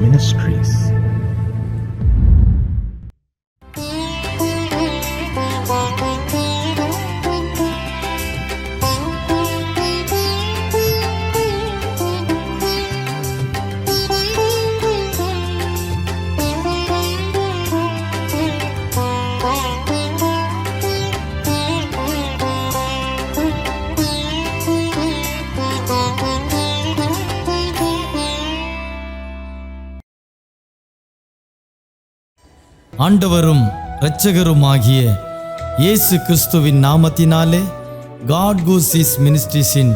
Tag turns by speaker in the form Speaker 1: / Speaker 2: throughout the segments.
Speaker 1: Ministries.
Speaker 2: ஆண்டவரும் இரட்சகருமாகிய இயேசு கிறிஸ்துவின் நாமத்தினாலே காட் கூசிஸ் மினிஸ்ட்ரீஸின்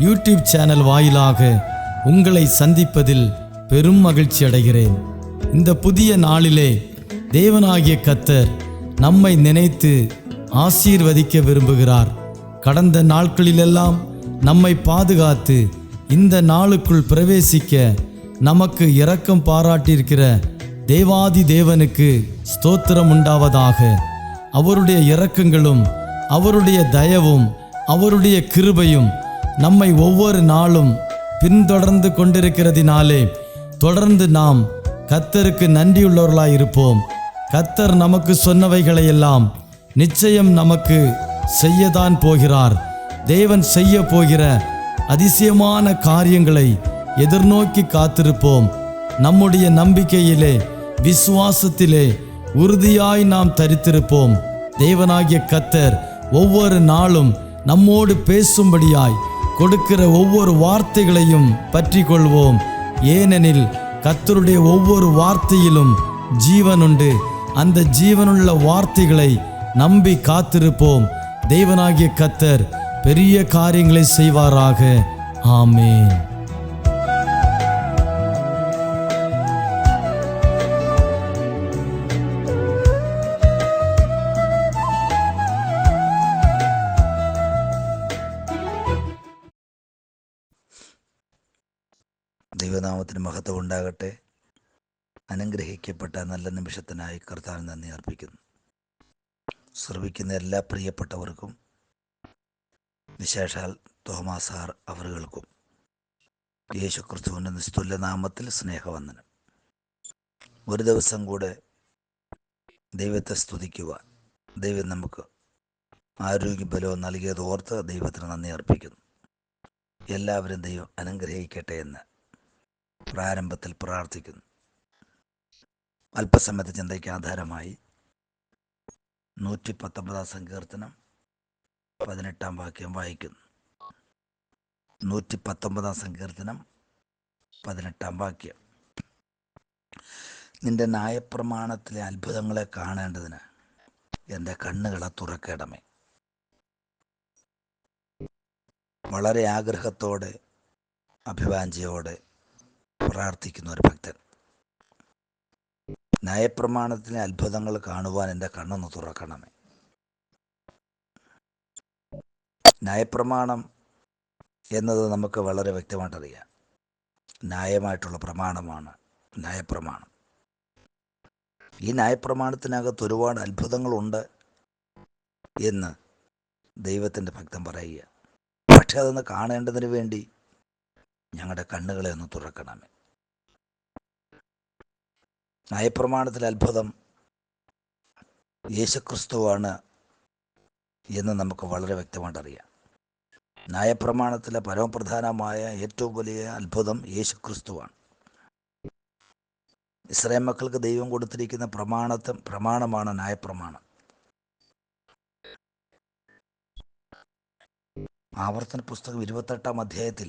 Speaker 2: யூடியூப் சேனல் வாயிலாக உங்களை சந்திப்பதில் பெரும் மகிழ்ச்சி அடைகிறேன். இந்த புதிய நாளிலே தேவனாகிய கர்த்தர் நம்மை நினைத்து ஆசீர்வதிக்க விரும்புகிறார். கடந்த நாட்களிலெல்லாம் நம்மை பாதுகாத்து இந்த நாளுக்குள் பிரவேசிக்க நமக்கு இரக்கம் பாராட்டியிருக்கிற தேவாதி தேவனுக்கு ஸ்தோத்திரம் உண்டாவதாக. அவருடைய இரக்கங்களும் அவருடைய தயவும் அவருடைய கிருபையும் நம்மை ஒவ்வொரு நாளும் பின்தொடர்ந்து கொண்டிருக்கிறதினாலே தொடர்ந்து நாம் கர்த்தருக்கு நன்றியுள்ளவர்களாய் இருப்போம். கர்த்தர் நமக்கு சொன்னவைகளையெல்லாம் நிச்சயம் நமக்கு செய்யத்தான் போகிறார். தேவன் செய்ய போகிற அதிசயமான காரியங்களை எதிர்நோக்கி காத்திருப்போம். நம்முடைய நம்பிக்கையிலே விசுவாசத்திலே உறுதியாய் நாம் தரித்திருப்போம். தேவனாகிய கர்த்தர் ஒவ்வொரு நாளும் நம்மோடு பேசும்படியாய் கொடுக்கிற ஒவ்வொரு வார்த்தைகளையும் பற்றி கொள்வோம். ஏனெனில் கர்த்தருடைய ஒவ்வொரு வார்த்தையிலும் ஜீவனுண்டு. அந்த ஜீவனுள்ள வார்த்தைகளை நம்பி காத்திருப்போம். தேவனாகிய கர்த்தர் பெரிய காரியங்களை செய்வாராக. ஆமென்.
Speaker 3: ദൈവനാമത്തിന് മഹത്വം ഉണ്ടാകട്ടെ. അനുഗ്രഹിക്കപ്പെട്ട നല്ല നിമിഷത്തിനായി കർത്താവിന് നന്ദി അർപ്പിക്കുന്നു. ശ്രവിക്കുന്ന എല്ലാ പ്രിയപ്പെട്ടവർക്കും വിശേഷാൽ തോമാസാർ അവറുകൾക്കും യേശു ക്രിസ്തുവിൻ്റെ നിസ്തുല്യ നാമത്തിൽ സ്നേഹവന്ദനം. ഒരു ദിവസം കൂടെ ദൈവത്തെ സ്തുതിക്കുവാൻ ദൈവം നമുക്ക് ആരോഗ്യബലവും നൽകിയത് ഓർത്ത് ദൈവത്തിന് നന്ദി അർപ്പിക്കുന്നു. എല്ലാവരും ദൈവം അനുഗ്രഹിക്കട്ടെ എന്ന് പ്രാരംഭത്തിൽ പ്രാർത്ഥിക്കുന്നു. അല്പസമയത്തെ ചിന്തയ്ക്ക് ആധാരമായി 119 സങ്കീർത്തനം 18 വാക്യം വായിക്കുന്നു. 119 സങ്കീർത്തനം 18 വാക്യം. നിന്റെ ന്യായപ്രമാണത്തിലെ അത്ഭുതങ്ങളെ കാണേണ്ടതിന് എൻ്റെ കണ്ണുകളെ തുറക്കേണമേ. വളരെ ആഗ്രഹത്തോടെ അഭിവാഞ്ചയോടെ പ്രാർത്ഥിക്കുന്ന ഒരു ഭക്തൻ. ന്യായപ്രമാണത്തിലെ അത്ഭുതങ്ങൾ കാണുവാൻ എൻ്റെ കണ്ണൊന്ന് തുറക്കണമേ. ന്യായപ്രമാണം എന്നത് നമുക്ക് വളരെ വ്യക്തമായിട്ടറിയാം. ന്യായമായിട്ടുള്ള പ്രമാണമാണ് ന്യായപ്രമാണം. ഈ ന്യായപ്രമാണത്തിനകത്ത് ഒരുപാട് അത്ഭുതങ്ങളുണ്ട് എന്ന് ദൈവത്തിൻ്റെ ഭക്തൻ പറയുക. പക്ഷെ അതൊന്ന് കാണേണ്ടതിന് വേണ്ടി ഞങ്ങളുടെ കണ്ണുകളെ ഒന്ന് തുറക്കണമേ. ന്യായപ്രമാണത്തിലെ അത്ഭുതം യേശുക്രിസ്തുവാണ് എന്ന് നമുക്ക് വളരെ വ്യക്തമായിട്ടറിയാം. ന്യായപ്രമാണത്തിലെ പരമപ്രധാനമായ ഏറ്റവും വലിയ അത്ഭുതം യേശുക്രിസ്തുവാണ്. ഇസ്രായേൽ മക്കൾക്ക് ദൈവം കൊടുത്തിരിക്കുന്ന പ്രമാണമാണ് ന്യായപ്രമാണം. ആവർത്തന പുസ്തകം 28 അധ്യായത്തിൽ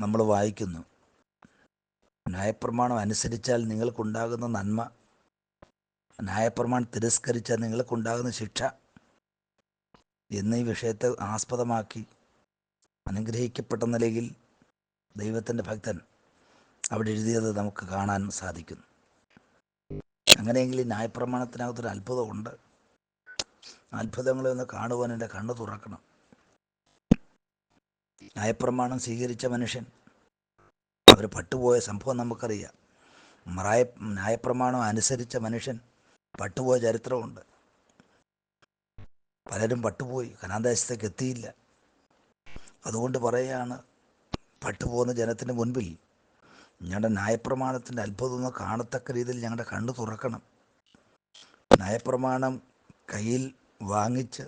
Speaker 3: നമ്മൾ വായിക്കുന്നു, ന്യായപ്രമാണം അനുസരിച്ചാൽ നിങ്ങൾക്കുണ്ടാകുന്ന നന്മ, ന്യായപ്രമാണം തിരസ്കരിച്ചാൽ നിങ്ങൾക്കുണ്ടാകുന്ന ശിക്ഷ എന്നീ വിഷയത്തെ ആസ്പദമാക്കി അനുഗ്രഹിക്കപ്പെട്ട നിലയിൽ ദൈവത്തിൻ്റെ ഭക്തൻ അവിടെ എഴുതിയത് നമുക്ക് കാണാൻ സാധിക്കുന്നു. അങ്ങനെയെങ്കിൽ ഈ ന്യായപ്രമാണത്തിനകത്തൊരു അത്ഭുതമുണ്ട്. അത്ഭുതങ്ങളെ ഒന്ന് കാണുവാൻ എൻ്റെ കണ്ണ് തുറക്കണം. ന്യായപ്രമാണം സ്വീകരിച്ച മനുഷ്യൻ അവർ പട്ടുപോയ സംഭവം നമുക്കറിയാം. ന്യായപ്രമാണം അനുസരിച്ച മനുഷ്യൻ പട്ടുപോയ ചരിത്രമുണ്ട്. പലരും പട്ടുപോയി, കനാൻദേശത്തേക്ക് എത്തിയില്ല. അതുകൊണ്ട് പറയുകയാണ്, പട്ടുപോകുന്ന ജനത്തിന് മുൻപിൽ ഞങ്ങളുടെ ന്യായപ്രമാണത്തിൻ്റെ അത്ഭുതം ഒന്ന് കാണത്തക്ക രീതിയിൽ ഞങ്ങളുടെ കണ്ണ് തുറക്കണം. ന്യായപ്രമാണം കയ്യിൽ വാങ്ങിച്ച്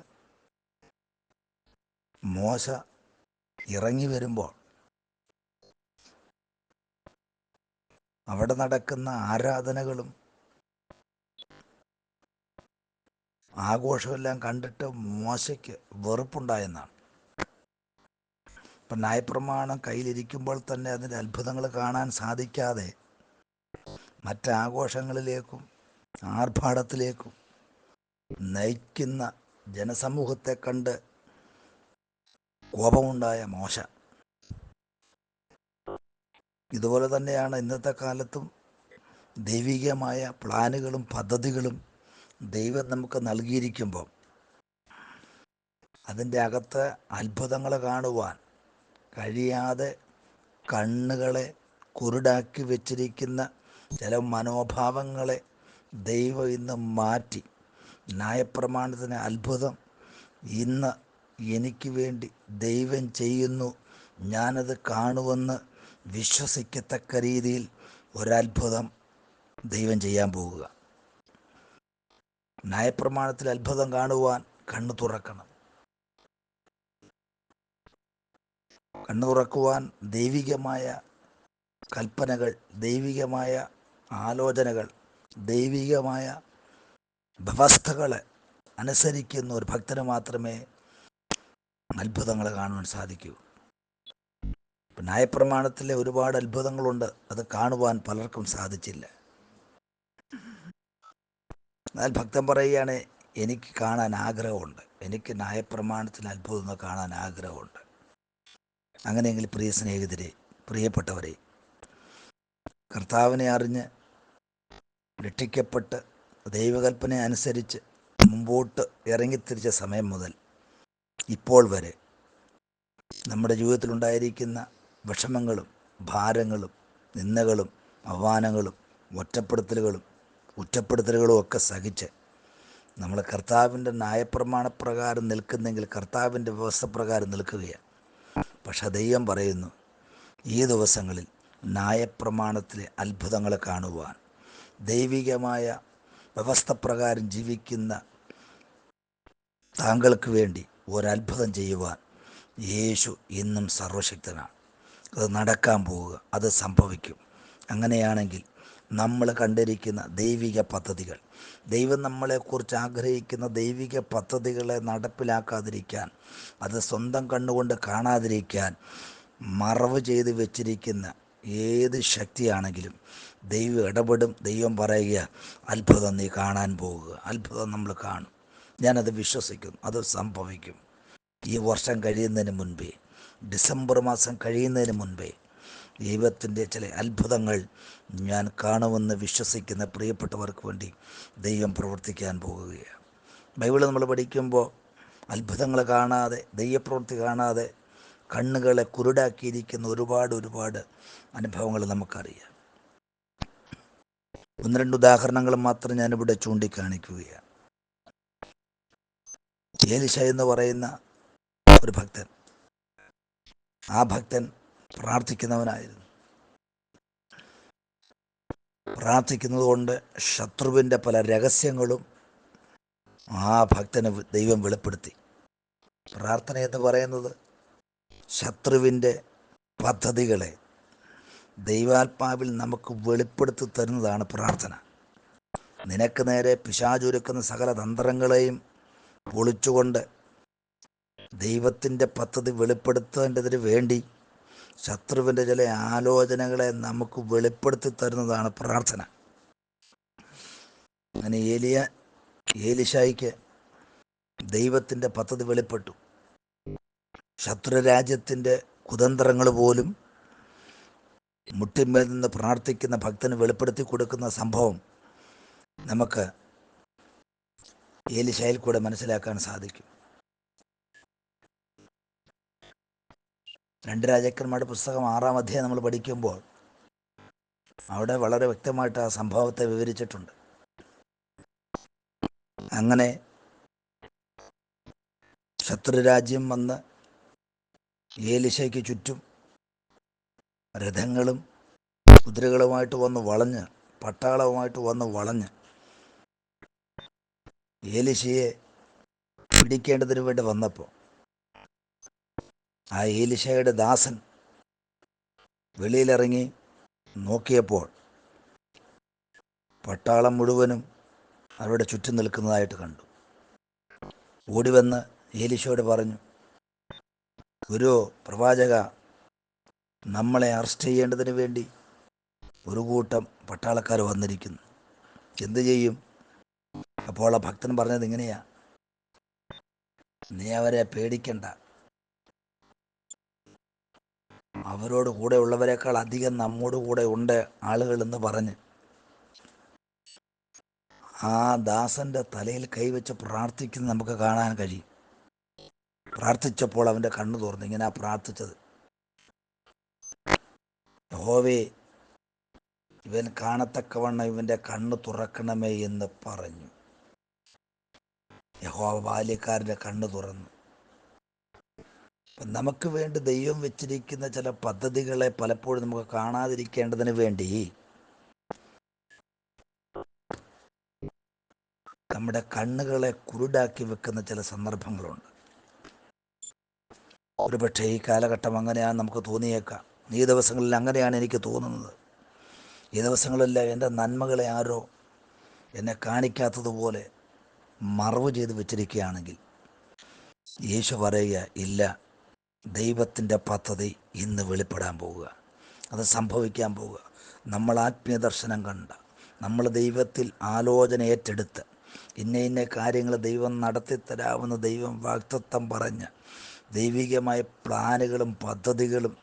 Speaker 3: മോശ ഇറങ്ങി വരുമ്പോൾ അവിടെ നടക്കുന്ന ആരാധനകളും ആഘോഷമെല്ലാം കണ്ടിട്ട് മോശയ്ക്ക് വെറുപ്പുണ്ടായെന്നാണ്. ഇപ്പം ന്യായപ്രമാണം കയ്യിലിരിക്കുമ്പോൾ തന്നെ അതിൻ്റെ അത്ഭുതങ്ങൾ കാണാൻ സാധിക്കാതെ മറ്റാഘോഷങ്ങളിലേക്കും ആർഭാടത്തിലേക്കും നയിക്കുന്ന ജനസമൂഹത്തെ കണ്ട് കോപമുണ്ടായ മോശ. ഇതുപോലെ തന്നെയാണ് ഇന്നത്തെ കാലത്തും ദൈവികമായ പ്ലാനുകളും പദ്ധതികളും ദൈവം നമുക്ക് നൽകിയിരിക്കുമ്പോൾ അതിൻ്റെ അകത്ത് അത്ഭുതങ്ങൾ കാണുവാൻ കഴിയാതെ കണ്ണുകളെ കുരുടാക്കി വെച്ചിരിക്കുന്ന ചില മനോഭാവങ്ങളെ ദൈവം ഇന്ന് മാറ്റി ന്യായപ്രമാണത്തിന് അത്ഭുതം ഇന്ന് എനിക്ക് വേണ്ടി ദൈവം ചെയ്യുന്നു, ഞാനത് കാണുമെന്ന് വിശ്വസിക്കത്തക്ക രീതിയിൽ ഒരത്ഭുതം ദൈവം ചെയ്യാൻ പോവുക. ന്യായപ്രമാണത്തിൽ അത്ഭുതം കാണുവാൻ കണ്ണു തുറക്കണം. കണ്ണു തുറക്കുവാൻ ദൈവികമായ കൽപ്പനകൾ, ദൈവികമായ ആലോചനകൾ, ദൈവികമായ വ്യവസ്ഥകൾ അനുസരിക്കുന്ന ഒരു ഭക്തന് മാത്രമേ അത്ഭുതങ്ങൾ കാണുവാൻ സാധിക്കൂ. ന്യായപ്രമാണത്തിലെ ഒരുപാട് അത്ഭുതങ്ങളുണ്ട്, അത് കാണുവാൻ പലർക്കും സാധിച്ചില്ല. എന്നാൽ ഭക്തൻ പറയുകയാണ്, എനിക്ക് കാണാൻ ആഗ്രഹമുണ്ട്, എനിക്ക് ന്യായപ്രമാണത്തിന് അത്ഭുതം കാണാൻ ആഗ്രഹമുണ്ട്. അങ്ങനെയെങ്കിൽ പ്രിയ സ്നേഹിതരെ, പ്രിയപ്പെട്ടവരെ, കർത്താവിനെ അറിഞ്ഞ് രക്ഷിക്കപ്പെട്ട് ദൈവകൽപ്പന അനുസരിച്ച് മുമ്പോട്ട് ഇറങ്ങിത്തിരിച്ച സമയം മുതൽ ഇപ്പോൾ വരെ നമ്മുടെ ജീവിതത്തിലുണ്ടായിരിക്കുന്ന വിഷമങ്ങളും ഭാരങ്ങളും നിന്ദകളും അവമാനങ്ങളും ഒറ്റപ്പെടുത്തലുകളും കുറ്റപ്പെടുത്തലുകളും ഒക്കെ സഹിച്ച് നമ്മൾ കർത്താവിൻ്റെ ന്യായപ്രമാണപ്രകാരം നിൽക്കുന്നെങ്കിൽ കർത്താവിൻ്റെ വ്യവസ്ഥ പ്രകാരം നിൽക്കുകയാണ്. പക്ഷെ ദൈവം പറയുന്നു, ഈ ദിവസങ്ങളിൽ ന്യായപ്രമാണത്തിലെ അത്ഭുതങ്ങൾ കാണുവാൻ, ദൈവികമായ വ്യവസ്ഥ പ്രകാരം ജീവിക്കുന്ന താങ്കൾക്ക് വേണ്ടി ഒരത്ഭുതം ചെയ്യുവാൻ യേശു ഇന്നും സർവശക്തനാണ്. അത് നടക്കാൻ പോവുക, അത് സംഭവിക്കും. അങ്ങനെയാണെങ്കിൽ നമ്മൾ കണ്ടിരിക്കുന്ന ദൈവിക പദ്ധതികൾ, ദൈവം നമ്മളെക്കുറിച്ച് ആഗ്രഹിക്കുന്ന ദൈവിക പദ്ധതികളെ നടപ്പിലാക്കാതിരിക്കാൻ, അത് സ്വന്തം കണ്ണുകൊണ്ട് കാണാതിരിക്കാൻ മറവ് ചെയ്ത് വെച്ചിരിക്കുന്ന ഏത് ശക്തിയാണെങ്കിലും ദൈവം ഇടപെടും. ദൈവം പറയുക, അത്ഭുതം നീ കാണാൻ പോവുക, അത്ഭുതം നമ്മൾ കാണും. ഞാനത് വിശ്വസിക്കുന്നു, അത് സംഭവിക്കും. ഈ വർഷം കഴിയുന്നതിന് മുൻപേ, ഡിസംബർ മാസം കഴിയുന്നതിന് മുൻപേ ദൈവത്തിൻ്റെ ചില അത്ഭുതങ്ങൾ ഞാൻ കാണുമെന്ന് വിശ്വസിക്കുന്ന പ്രിയപ്പെട്ടവർക്ക് വേണ്ടി ദൈവം പ്രവർത്തിക്കാൻ പോകുകയാണ്. ബൈബിൾ നമ്മൾ പഠിക്കുമ്പോൾ അത്ഭുതങ്ങൾ കാണാതെ, ദൈവപ്രവൃത്തി കാണാതെ കണ്ണുകളെ കുരുടാക്കിയിരിക്കുന്ന ഒരുപാട് അനുഭവങ്ങൾ നമുക്കറിയാം. ഒന്ന് രണ്ട് ഉദാഹരണങ്ങൾ മാത്രം ഞാനിവിടെ ചൂണ്ടിക്കാണിക്കുകയാണ്. ഏലിശ എന്ന് പറയുന്ന ഒരു ഭക്തൻ, ആ ഭക്തൻ പ്രാർത്ഥിക്കുന്നവനായിരുന്നു. പ്രാർത്ഥിക്കുന്നത് കൊണ്ട് ശത്രുവിൻ്റെ പല രഹസ്യങ്ങളും ആ ഭക്തന് ദൈവം വെളിപ്പെടുത്തി. പ്രാർത്ഥന എന്ന് പറയുന്നത് ശത്രുവിൻ്റെ പദ്ധതികളെ ദൈവാത്മാവിൽ നമുക്ക് വെളിപ്പെടുത്തി തരുന്നതാണ് പ്രാർത്ഥന. നിനക്ക് നേരെ പിശാചുരുക്കുന്ന സകല തന്ത്രങ്ങളെയും പൊളിച്ചുകൊണ്ട് ദൈവത്തിൻ്റെ പദ്ധതി വെളിപ്പെടുത്തേണ്ടതിന് വേണ്ടി ശത്രുവിൻ്റെ ചില ആലോചനകളെ നമുക്ക് വെളിപ്പെടുത്തി തരുന്നതാണ് പ്രാർത്ഥന. അങ്ങനെ ഏലിശായിക്ക് ദൈവത്തിൻ്റെ പദ്ധതി വെളിപ്പെട്ടു. ശത്രുരാജ്യത്തിൻ്റെ കുതന്ത്രങ്ങൾ പോലും മുട്ടിന്മേൽ നിന്ന് പ്രാർത്ഥിക്കുന്ന ഭക്തന് വെളിപ്പെടുത്തി കൊടുക്കുന്ന സംഭവം നമുക്ക് ഏലിശായിൽ കൂടെ മനസ്സിലാക്കാൻ സാധിക്കും. 2 രാജാക്കന്മാരുടെ പുസ്തകം 6-ാം അധ്യായം നമ്മൾ പഠിക്കുമ്പോൾ അവിടെ വളരെ വ്യക്തമായിട്ട് ആ സംഭവത്തെ വിവരിച്ചിട്ടുണ്ട്. അങ്ങനെ ശത്രുരാജ്യം വന്ന് ഏലിശയ്ക്ക് ചുറ്റും രഥങ്ങളും കുതിരകളുമായിട്ട് വന്ന് വളഞ്ഞ്, പട്ടാളവുമായിട്ട് വന്ന് വളഞ്ഞ് ഏലീശയെ പിടിക്കേണ്ടതിന് വേണ്ടി വന്നപ്പോൾ ആ ഏലീശയുടെ ദാസൻ വെളിയിലിറങ്ങി നോക്കിയപ്പോൾ പട്ടാളം മുഴുവനും അവരുടെ ചുറ്റും നിൽക്കുന്നതായിട്ട് കണ്ടു. ഓടിവന്ന് ഏലീശയോട് പറഞ്ഞു, ഗുരു, പ്രവാചക, നമ്മളെ അറസ്റ്റ് ചെയ്യേണ്ടതിന് വേണ്ടി ഒരു കൂട്ടം പട്ടാളക്കാർ വന്നിരിക്കുന്നു, എന്തു ചെയ്യും? അപ്പോൾ ആ ഭക്തൻ പറഞ്ഞത് ഇങ്ങനെയാ, നീ അവരെ പേടിക്കണ്ട, അവരോട് കൂടെ ഉള്ളവരെക്കാൾ അധികം നമ്മോട് കൂടെ ഉണ്ട് ആളുകൾ എന്ന് പറഞ്ഞ് ആ ദാസന്റെ തലയിൽ കൈവച്ച് പ്രാർത്ഥിക്കുന്നത് നമുക്ക് കാണാൻ കഴിയും. പ്രാർത്ഥിച്ചപ്പോൾ അവൻ്റെ കണ്ണ് തുറന്നു. ഇങ്ങനെ പ്രാർത്ഥിച്ചത്, യഹോവേ, ഇവൻ കാണത്തക്കവണ്ണം ഇവൻ്റെ കണ്ണ് തുറക്കണമേ എന്ന് പറഞ്ഞു. യഹോവ ബാല്യക്കാരൻ്റെ കണ്ണ് തുറന്നു. നമുക്ക് വേണ്ടി ദൈവം വെച്ചിരിക്കുന്ന ചില പദ്ധതികളെ പലപ്പോഴും നമുക്ക് കാണാതിരിക്കേണ്ടതിന് വേണ്ടി നമ്മുടെ കണ്ണുകളെ കുരുടാക്കി വെക്കുന്ന ചില സന്ദർഭങ്ങളുണ്ട്. ഒരുപക്ഷെ ഈ കാലഘട്ടം അങ്ങനെയാണ് നമുക്ക് തോന്നിയേക്കാം. ഈ ദിവസങ്ങളിൽ അങ്ങനെയാണ് എനിക്ക് തോന്നുന്നത്. ഈ ദിവസങ്ങളെല്ലാം എൻ്റെ നന്മകളെ ആരോ എന്നെ കാണിക്കാത്തതുപോലെ മറവ് ചെയ്ത് വെച്ചിരിക്കുകയാണെങ്കിൽ യേശു പറയുക, ഇല്ല, ദൈവത്തിൻ്റെ പദ്ധതി ഇന്ന് വെളിപ്പെടാൻ പോവുക, അത് സംഭവിക്കാൻ പോവുക. നമ്മൾ ആത്മീയ ദർശനം കണ്ട, നമ്മൾ ദൈവത്തിൽ ആലോചന ഏറ്റെടുത്ത് ഇന്ന ഇന്ന കാര്യങ്ങൾ ദൈവം നടത്തിത്തരാമെന്ന് ദൈവം വാഗ്ദത്തം പറഞ്ഞ് ദൈവികമായ പ്ലാനുകളും പദ്ധതികളും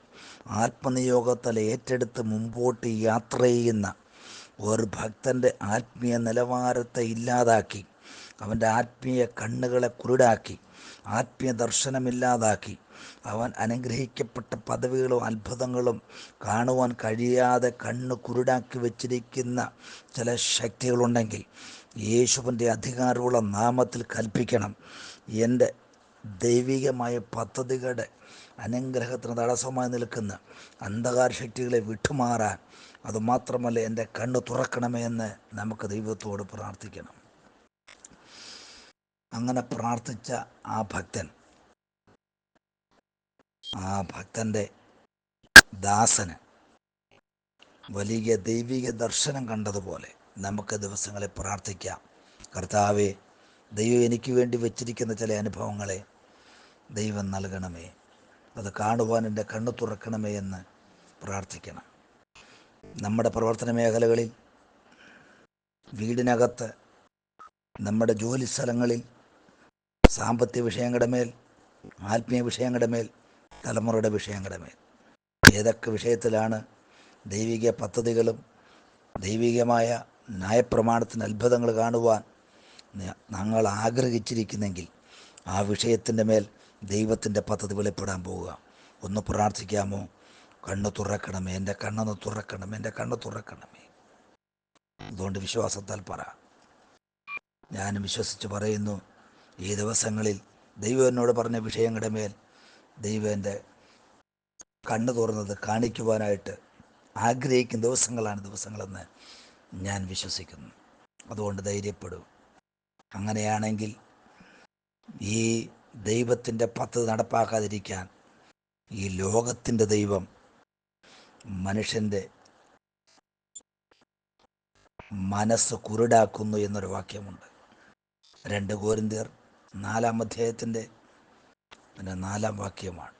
Speaker 3: ആത്മനിയോഗത്താൽ ഏറ്റെടുത്ത് മുമ്പോട്ട് യാത്ര ചെയ്യുന്ന ഒരു ഭക്തൻ്റെ ആത്മീയ നിലവാരത്തെ ഇല്ലാതാക്കി, അവൻ്റെ ആത്മീയ കണ്ണുകളെ കുരുടാക്കി, ആത്മീയ ദർശനമില്ലാതാക്കി, അവൻ അനുഗ്രഹിക്കപ്പെട്ട പദവികളും അത്ഭുതങ്ങളും കാണുവാൻ കഴിയാതെ കണ്ണ് കുരുടാക്കി വച്ചിരിക്കുന്ന ചില ശക്തികളുണ്ടെങ്കിൽ യേശുവിൻ്റെ അധികാരമുള്ള നാമത്തിൽ കൽപ്പിക്കണം, എൻ്റെ ദൈവികമായ പദ്ധതികളുടെ അനുഗ്രഹത്തിന് തടസ്സമായി നിൽക്കുന്ന അന്ധകാര ശക്തികളെ വിട്ടുമാറാൻ, അതുമാത്രമല്ല എൻ്റെ കണ്ണ് തുറക്കണമേ എന്ന് നമുക്ക് ദൈവത്തോട് പ്രാർത്ഥിക്കണം. അങ്ങനെ പ്രാർത്ഥിച്ച ആ ഭക്തൻ്റെ ദാസന് വലിയ ദൈവിക ദർശനം കണ്ടതുപോലെ നമുക്ക് ദിവസങ്ങളെ പ്രാർത്ഥിക്കാം. കർത്താവേ, ദൈവം എനിക്ക് വേണ്ടി വെച്ചിരിക്കുന്ന ചില അനുഭവങ്ങളെ ദൈവം നൽകണമേ, അത് കാണുവാൻ എൻ്റെ കണ്ണ് തുറക്കണമേ എന്ന് പ്രാർത്ഥിക്കണം. നമ്മുടെ പ്രവർത്തന മേഖലകളിൽ, വീടിനകത്ത്, നമ്മുടെ ജോലി സ്ഥലങ്ങളിൽ, സാമ്പത്തിക വിഷയങ്ങളുടെ മേൽ, ആത്മീയ വിഷയങ്ങളുടെ മേൽ, തലമുറയുടെ വിഷയങ്ങളുടെ മേൽ, ഏതൊക്കെ വിഷയത്തിലാണ് ദൈവിക പദ്ധതികളും ദൈവികമായ ന്യായപ്രമാണത്തിന് അത്ഭുതങ്ങൾ കാണുവാൻ ഞങ്ങൾ ആഗ്രഹിച്ചിരിക്കുന്നെങ്കിൽ ആ വിഷയത്തിൻ്റെ മേൽ ദൈവത്തിൻ്റെ പദ്ധതി വെളിപ്പെടാൻ പോവുക. ഒന്ന് പ്രാർത്ഥിക്കാമോ? കണ്ണ് തുറക്കണമേ, എൻ്റെ കണ്ണൊന്ന് തുറക്കണമേ, എൻ്റെ കണ്ണ് തുറക്കണമേ. അതുകൊണ്ട് വിശ്വാസത്താൽ പറ, ഞാനും വിശ്വസിച്ച് പറയുന്നു, ഈ ദിവസങ്ങളിൽ ദൈവം എന്നോട് പറഞ്ഞ വിഷയങ്ങളുടെ മേൽ ദൈവം എൻ്റെ കണ്ണ് തുറന്നത് കാണിക്കുവാനായിട്ട് ആഗ്രഹിക്കുന്ന ദിവസങ്ങളെന്ന് ഞാൻ വിശ്വസിക്കുന്നു. അതുകൊണ്ട് ധൈര്യപ്പെടും. അങ്ങനെയാണെങ്കിൽ ഈ ദൈവത്തിൻ്റെ പദ്ധതി നടപ്പാക്കാതിരിക്കാൻ ഈ ലോകത്തിൻ്റെ ദൈവം മനുഷ്യൻ്റെ മനസ്സ് കുരുടാക്കുന്നു എന്നൊരു വാക്യമുണ്ട്. 2 കൊരിന്ത്യർ 4-ാം അധ്യായത്തിൻ്റെ 4-ാം വാക്യമാണ്.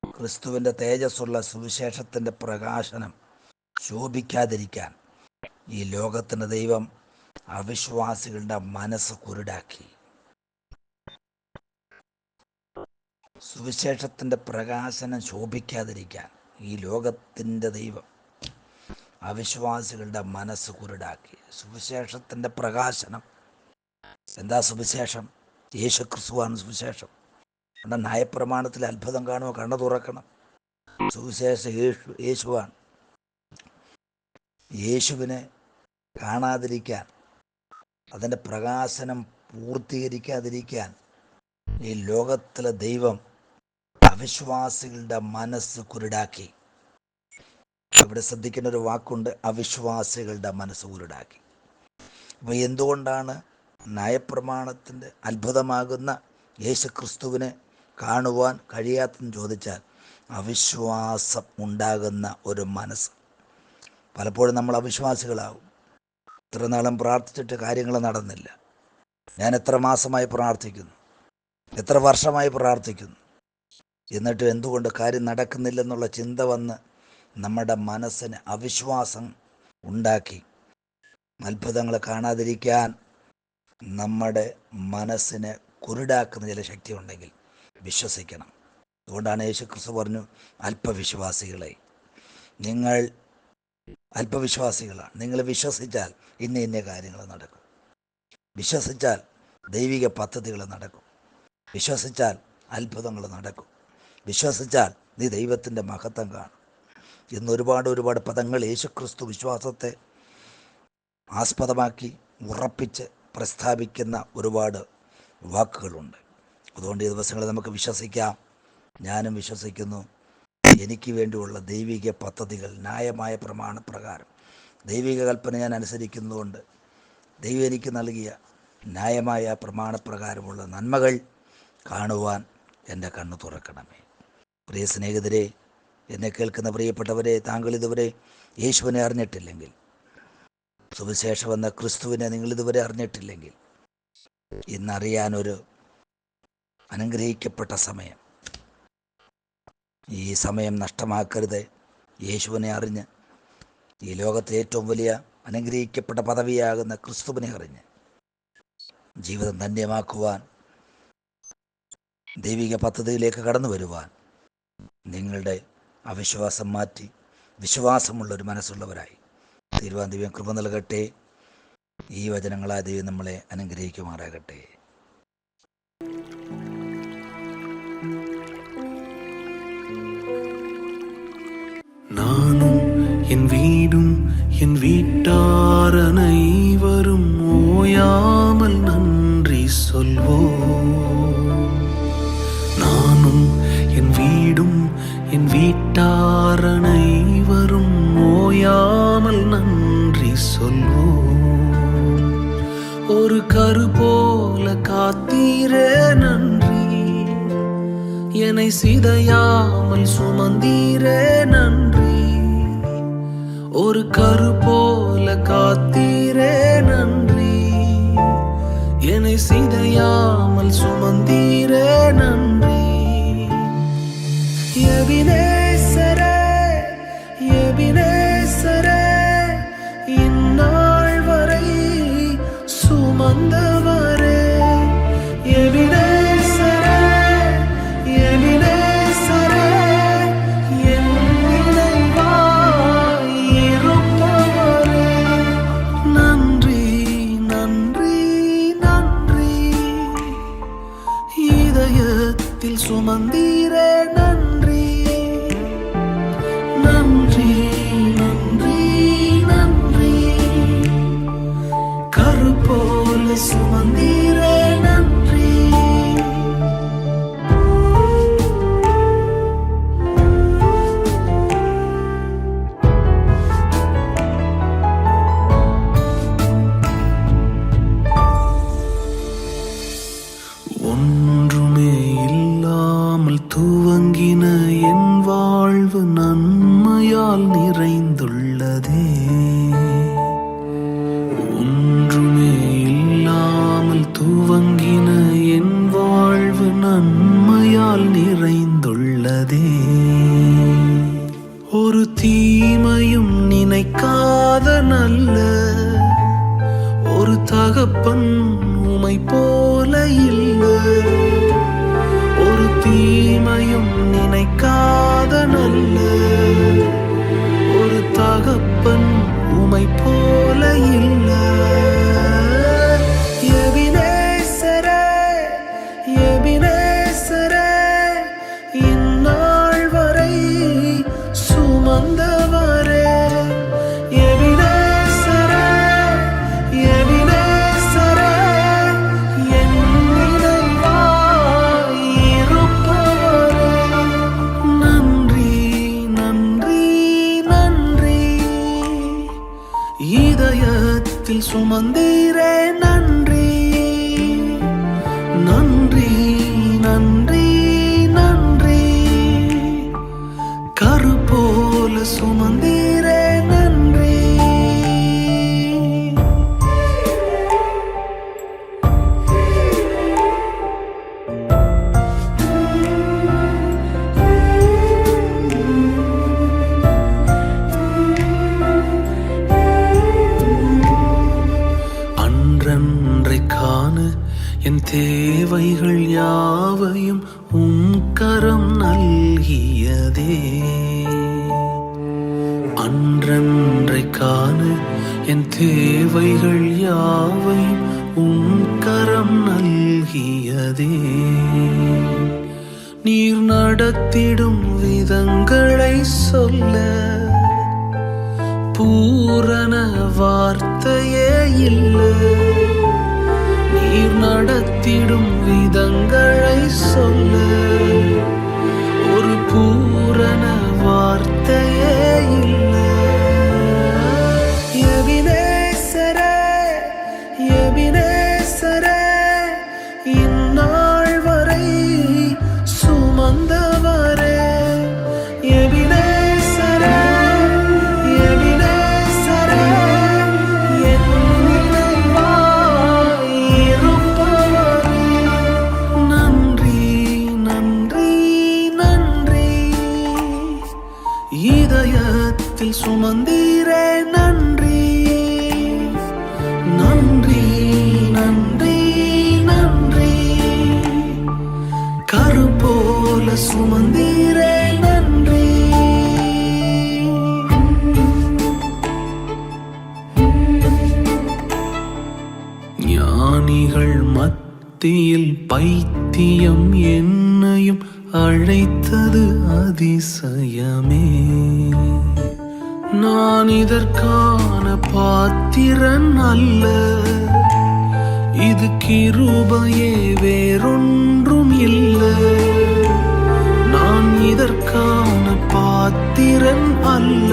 Speaker 3: ക്രിസ്തുവിൻ്റെ തേജസ്സുള്ള സുവിശേഷത്തിൻ്റെ പ്രകാശനം ശോഭിക്കാതിരിക്കാൻ ഈ ലോകത്തിൻ്റെ ദൈവം അവിശ്വാസികളുടെ മനസ്സ് കുരുടാക്കി. സുവിശേഷത്തിൻ്റെ പ്രകാശനം ശോഭിക്കാതിരിക്കാൻ ഈ ലോകത്തിൻ്റെ ദൈവം അവിശ്വാസികളുടെ മനസ്സ് കുരുടാക്കി. സുവിശേഷത്തിൻ്റെ പ്രകാശനം എന്താ? സുവിശേഷം യേശു ക്രിസ്തുവാണ് സുവിശേഷം. നമ്മുടെ ന്യായപ്രമാണത്തിൽ അത്ഭുതം കാണുമോ? കണ്ണു തുറക്കണം. സുവിശേഷം യേശുവാണ്. യേശുവിനെ കാണാതിരിക്കാൻ, അതിൻ്റെ പ്രകാശനം പൂർത്തീകരിക്കാതിരിക്കാൻ ഈ ലോകത്തിലെ ദൈവം അവിശ്വാസികളുടെ മനസ്സ് കുരുടാക്കി. ഇവിടെ ശ്രദ്ധിക്കുന്ന ഒരു വാക്കുണ്ട്, അവിശ്വാസികളുടെ മനസ്സ് കുരുടാക്കി. അപ്പോൾ എന്തുകൊണ്ടാണ് ന്യായപ്രമാണത്തിൻ്റെ അത്ഭുതമാകുന്ന യേശുക്രിസ്തുവിനെ കാണുവാൻ കഴിയാത്തെന്ന് ചോദിച്ചാൽ, അവിശ്വാസം ഉണ്ടാകുന്ന ഒരു മനസ്സ്. പലപ്പോഴും നമ്മൾ അവിശ്വാസികളാകും. ഇത്ര നാളും പ്രാർത്ഥിച്ചിട്ട് കാര്യങ്ങൾ നടന്നില്ല. ഞാൻ എത്ര മാസമായി പ്രാർത്ഥിക്കുന്നു, എത്ര വർഷമായി പ്രാർത്ഥിക്കുന്നു, എന്നിട്ട് എന്തുകൊണ്ട് കാര്യം നടക്കുന്നില്ലെന്നുള്ള ചിന്ത വന്ന് നമ്മുടെ മനസ്സിന് അവിശ്വാസം ഉണ്ടാക്കി. അത്ഭുതങ്ങൾ കാണാതിരിക്കാൻ നമ്മുടെ മനസ്സിനെ കുരുടാക്കുന്ന ചില ശക്തി ഉണ്ടെങ്കിൽ വിശ്വസിക്കണം. അതുകൊണ്ടാണ് യേശുക്രിസ്തു പറഞ്ഞു, അല്പവിശ്വാസികളെ, നിങ്ങൾ അല്പവിശ്വാസികളാണ്. നിങ്ങൾ വിശ്വസിച്ചാൽ ഇന്ന കാര്യങ്ങൾ നടക്കും. വിശ്വസിച്ചാൽ ദൈവിക പദ്ധതികൾ നടക്കും. വിശ്വസിച്ചാൽ അത്ഭുതങ്ങൾ നടക്കും. വിശ്വസിച്ചാൽ നീ ദൈവത്തിൻ്റെ മഹത്വം കാണും എന്ന് ഒരുപാട് പദങ്ങൾ യേശുക്രിസ്തു വിശ്വാസത്തെ ആസ്പദമാക്കി ഉറപ്പിച്ച് പ്രസ്താവിക്കുന്ന ഒരുപാട് വാക്കുകളുണ്ട്. അതുകൊണ്ട് ഈ ദിവസങ്ങളിൽ നമുക്ക് വിശ്വസിക്കാം. ഞാനും വിശ്വസിക്കുന്നു, എനിക്ക് വേണ്ടിയുള്ള ദൈവിക പദ്ധതികൾ ന്യായമായ പ്രമാണപ്രകാരം ദൈവിക കൽപ്പന ഞാൻ അനുസരിക്കുന്നതുകൊണ്ട് ദൈവം എനിക്ക് നൽകിയ ന്യായമായ പ്രമാണപ്രകാരമുള്ള നന്മകൾ കാണുവാൻ എൻ്റെ കണ്ണ് തുറക്കണമേ. പ്രിയ സ്നേഹിതരെ, എന്നെ കേൾക്കുന്ന പ്രിയപ്പെട്ടവരെ, താങ്കൾ ഇതുവരെ യേശുവിനെ അറിഞ്ഞിട്ടില്ലെങ്കിൽ, സുവിശേഷം എന്ന ക്രിസ്തുവിനെ നിങ്ങളിതുവരെ അറിഞ്ഞിട്ടില്ലെങ്കിൽ, ഇന്നറിയാനൊരു അനുഗ്രഹിക്കപ്പെട്ട സമയം. ഈ സമയം നഷ്ടമാക്കരുത്. യേശുവിനെ അറിഞ്ഞ് ഈ ലോകത്തെ ഏറ്റവും വലിയ അനുഗ്രഹിക്കപ്പെട്ട പദവിയാകുന്ന ക്രിസ്തുവിനെ അറിഞ്ഞ് ജീവിതം ധന്യമാക്കുവാൻ, ദൈവിക പദ്ധതിയിലേക്ക് കടന്നു വരുവാൻ നിങ്ങളുടെ അവിശ്വാസം മാറ്റി വിശ്വാസമുള്ളൊരു മനസ്സുള്ളവരായി തീരുവാൻ ദൈവം കൃപ നൽകട്ടെ. ഈ വചനങ്ങളായ ദൈവം നമ്മളെ അനുഗ്രഹിക്കുമാറാകട്ടെ.
Speaker 1: நானும் என் வீடும் என் வீட்டார் அனைவரும் ஓயாமல் நன்றி சொல்வோம். நானும் என் வீடும் என் வீட்டார் அனைவரும் ஓயாமல் நன்றி சொல்வோம். ஒரு கரு போல காத்தீரே நன்றி, என்னை சிதையாமல் சுமந்தீரே நன்றி. ஒரு கரு போல காத்தீரே நன்றி, என்னை சிதையாமல் சுமந்தீரே நன்றி. எபினேசரே, எபினேசரே, இந்நாள் வரை சுமந்தவரே. எபினேசரே, எபினேசரே, என் நினைவாய் இருப்பவரே. நன்றி, நன்றி, நன்றி. இதயத்தில் சுமந்தீரே நன்றி. நன்றி, நன்றி, நன்றி. கரு போல சுமந்தீரே நன்றி. ஒன்றுமே இல்லாமல் துவங்கின என் வாழ்வு நன்மையால் நிறைந்துள்ளதே. ஒன்றுமே இல்லாமல் துவங்கின என் வாழ்வு நன்மையால் நிறைந்துள்ளதே. ஒரு தீமையும் நினைக்காத நல்ல ஒரு தகப்பன் உமை போல இல்லை. ஒரு தீமையும் நினைக்காத நல்ல ஒரு தகப்பன் உமை போல இல்லை. எபினேசரே, எபினேசரே, இந்நாள் வரை சுமந்தவரே. எபினேசரே, எபினேசரே, என் நினைவாய் இருப்பவரே. நன்றி, நன்றி, நன்றி. இதயத்தில் சுமந்தீரே நன்றி, நன்றி, நன்றி, நன்றி. கரு போல சுமந்தீரே நன்றி. அன்றன்றைக்கான என் தேவைகள் யாவையும் உம் கரம் நல்கியதே. அன்றன்றைக்கான என் தேவைகள் யாவையும் உம் கரம் நல்கியதே. நீர் நடத்திடும் விதங்களை சொல்ல பூரண வார்த்தையே இல்லை. நீர் நடத்திடும் விதங்களை சொல்ல ஒரு பூரண வார்த்தையே இல்லை. எபினேசரே, எபினேசரே, இந்நாள் வரை சுமந்தவரே. எபினேசரே, எபினேசரே, என் நினைவாய் இருப்பவரே. நன்றி, நன்றி, நன்றி. இதயத்தில் சுமந்தீரே நன்றி, நன்றி, நன்றி, நன்றி. கரு போல சுமந்தீரே நன்றி. ஞானிகள் மத்தியில் பைத்தியம் என்னையும் அழைத்தது அதிசயமே. நான் இதற்கான பாத்திரன் அல்ல, இது கிருபையே வேறொன்றும் இல்லை. நான் இதற்கான பாத்திரன் அல்ல,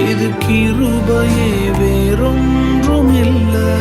Speaker 1: இது கிருபையே வேறொன்றும் இல்லை.